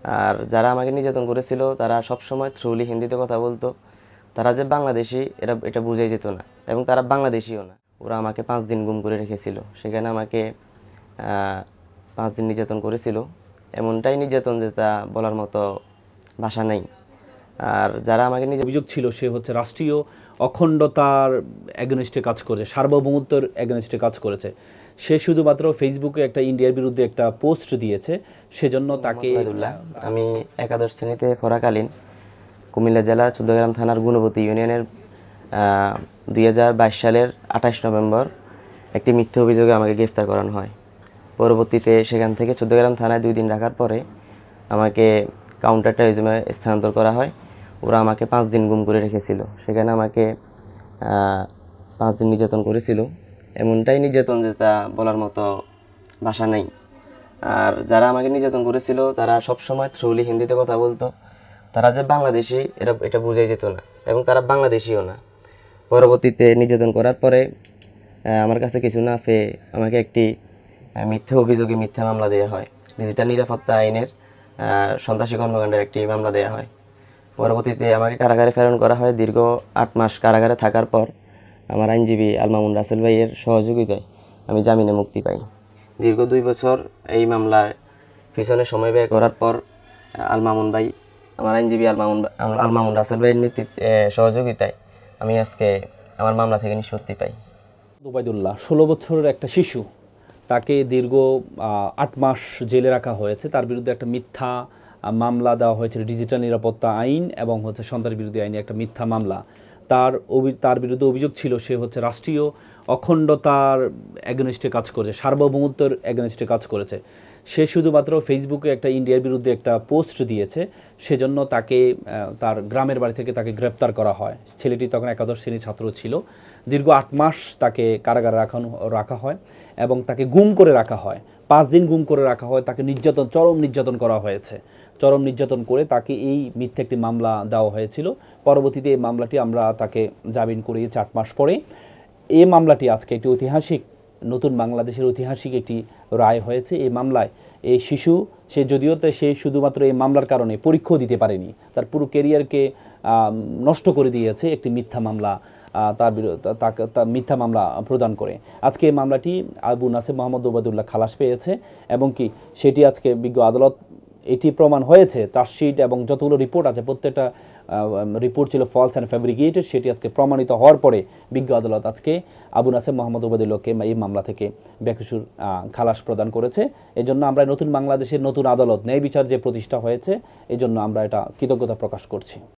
আর যারা আমাকে নির্যাতন করেছিল তারা সবসময় থ্রুলি হিন্দিতে কথা বলতো। তারা যে বাংলাদেশি এটা বুঝাই যেত না, এবং তারা বাংলাদেশিও না। ওরা আমাকে 5 দিন গুম করে রেখেছিল। সেখানে আমাকে 5 দিন নির্যাতন করেছিল। এমনটাই নির্যাতন যে তা বলার মতো ভাষা নেই। আর যারা আমাকে অভিযোগ ছিল সে হচ্ছে রাষ্ট্রীয় অখণ্ডতার এগেনস্টে কাজ করেছে, সার্বভৌমত্বের এগেনস্টে কাজ করেছে। সে শুধুমাত্র ফেসবুকে একটা ইন্ডিয়ার বিরুদ্ধে একটা পোস্ট দিয়েছে, সেজন্য তাকে আমি একাদশ শ্রেণীতে পড়াকালীন কুমিল্লা জেলার চৌদ্দগ্রাম থানার গুণবতী ইউনিয়নের 2022 সালের 28 নভেম্বর একটি মিথ্যা অভিযোগে আমাকে গ্রেফতার করানো হয়। পরবর্তীতে সেখান থেকে চৌদ্দগ্রাম থানায় 2 দিন রাখার পরে আমাকে কাউন্টার টেরোরিজমে স্থানান্তর করা হয়। ওরা আমাকে 5 দিন গুম করে রেখেছিল। সেখানে আমাকে 5 দিন নির্যাতন করেছিল। এমনটাই নির্যাতন যে তা বলার মতো ভাষা নেই। আর যারা আমাকে নির্যাতন করেছিল তারা সবসময় থ্রুলি হিন্দিতে কথা বলতো। তারা যে বাংলাদেশি এটা বুঝাই যেত না, এবং তারা বাংলাদেশিও না। পরবর্তীতে নির্যাতন করার পরে আমার কাছে কিছু না পেয়ে আমাকে একটি মিথ্যা অভিযোগে মিথ্যা মামলা দেওয়া হয়। ডিজিটাল নিরাপত্তা আইনের সন্ত্রাসী কর্মকাণ্ডের একটি মামলা দেওয়া হয়। পরবর্তীতে আমাকে কারাগারে প্রেরণ করা হয়। দীর্ঘ 8 মাস কারাগারে থাকার পর আমার আইনজীবী আল মামুন রাসেল ভাইয়ের সহযোগিতায় আমি জামিনে মুক্তি পাই। দীর্ঘ 2 বছর এই মামলার পিছনে সময় ব্যয় করার পর আল মামুন ভাই, আমার আইনজীবী আল মামুন রাসেল ভাইয়ের সহযোগিতায় আমি আজকে আমার মামলা থেকে নিষ্পত্তি পাই। ওবায়দুল্লাহ 16 বছরের একটা শিশু, তাকে দীর্ঘ 8 মাস জেলে রাখা হয়েছে। তার বিরুদ্ধে একটা মিথ্যা মামলা দেওয়া হয়েছিল, ডিজিটাল নিরাপত্তা আইন এবং হচ্ছে সন্ত্রাস বিরোধী আইনে একটা মিথ্যা মামলা। তার বিরুদ্ধে অভিযোগ ছিল সে হচ্ছে রাষ্ট্রীয় অখণ্ডতার এগেনস্টে কাজ করেছে, সার্বভৌমত্বের এগেনস্টে কাজ করেছে। সে শুধুমাত্র ফেসবুকে একটা ইন্ডিয়ার বিরুদ্ধে একটা পোস্ট দিয়েছে, সেজন্য তাকে তার গ্রামের বাড়ি থেকে তাকে গ্রেপ্তার করা হয়। ছেলেটি তখন একাদশ শ্রেণীর ছাত্র ছিল। দীর্ঘ 8 মাস তাকে কারাগারে রাখা হয় এবং তাকে গুম করে রাখা হয়। 5 দিন গুম করে রাখা হয়। তাকে চরম নির্যাতন করা হয়েছে। চরম নির্যাতন করে তাকে এই মিথ্যে একটি মামলা দেওয়া হয়েছিল। পরবর্তীতে এই মামলাটি আমরা তাকে জামিন করিয়েছি 8 মাস পরে। এই মামলাটি আজকে একটি ঐতিহাসিক, নতুন বাংলাদেশের ঐতিহাসিক একটি রায় হয়েছে। এই মামলায় এই শিশু, সে শুধুমাত্র এই মামলার কারণে পরীক্ষাও দিতে পারেনি, তার পুরো কেরিয়ারকে নষ্ট করে দিয়েছে একটি মিথ্যা মামলা, তার মিথ্যা মামলা প্রদান করে। আজকে এই মামলাটি আবু নাসের মোহাম্মদ ওবায়দুল্লাহ খালাস পেয়েছে, এবং কি সেটি আজকে বিজ্ঞ আদালত, এটি প্রমাণ হয়েছে চার্জশিট এবং যতগুলো রিপোর্ট আছে প্রত্যেকটা রিপোর্ট ছিল ফলস অ্যান্ড ফ্যাব্রিকেটেড। সেটি আজকে প্রমাণিত হওয়ার পরে বিজ্ঞ আদালত আজকে আবু নাসের মোহাম্মদ ওবায়দুল্লাহকে এই মামলা থেকে বেকসুর খালাস প্রদান করেছে। এই জন্য আমরা নতুন বাংলাদেশের নতুন আদালত, ন্যায় বিচার যে প্রতিষ্ঠা হয়েছে, এই জন্য আমরা এটা কৃতজ্ঞতা প্রকাশ করছি।